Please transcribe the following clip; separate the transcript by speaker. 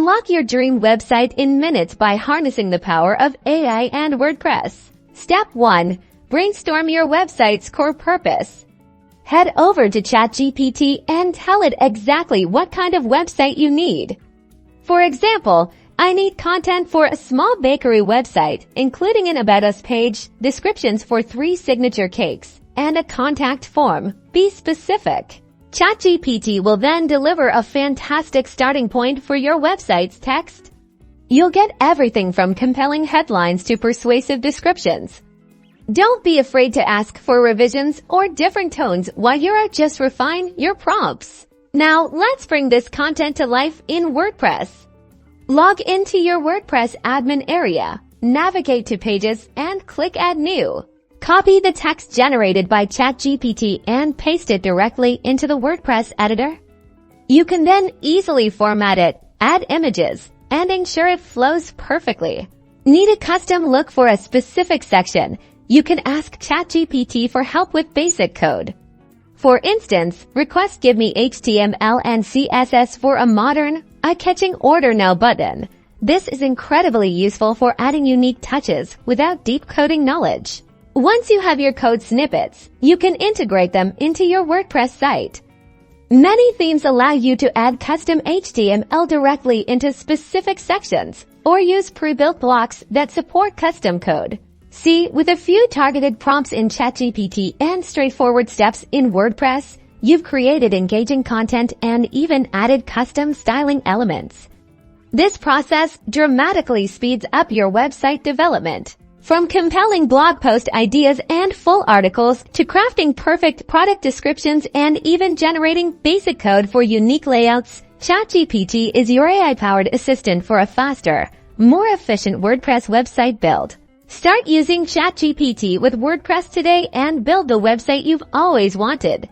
Speaker 1: Unlock your dream website in minutes by harnessing the power of AI and WordPress. Step 1. Brainstorm your website's core purpose. Head over to ChatGPT and tell it exactly what kind of website you need. For example, I need content for a small bakery website, including an About Us page, descriptions for 3 signature cakes, and a contact form. Be specific. ChatGPT will then deliver a fantastic starting point for your website's text. You'll get everything from compelling headlines to persuasive descriptions. Don't be afraid to ask for revisions or different tones while you're just refine your prompts. Now, let's bring this content to life in WordPress. Log into your WordPress admin area, navigate to Pages, and click Add New. Copy the text generated by ChatGPT and paste it directly into the WordPress editor. You can then easily format it, add images, and ensure it flows perfectly. Need a custom look for a specific section? You can ask ChatGPT for help with basic code. For instance, request give me HTML and CSS for a modern, eye-catching Order Now button. This is incredibly useful for adding unique touches without deep coding knowledge. Once you have your code snippets, you can integrate them into your WordPress site. Many themes allow you to add custom HTML directly into specific sections or use pre-built blocks that support custom code. See, with a few targeted prompts in ChatGPT and straightforward steps in WordPress, you've created engaging content and even added custom styling elements. This process dramatically speeds up your website development. From compelling blog post ideas and full articles to crafting perfect product descriptions and even generating basic code for unique layouts, ChatGPT is your AI-powered assistant for a faster, more efficient WordPress website build. Start using ChatGPT with WordPress today and build the website you've always wanted.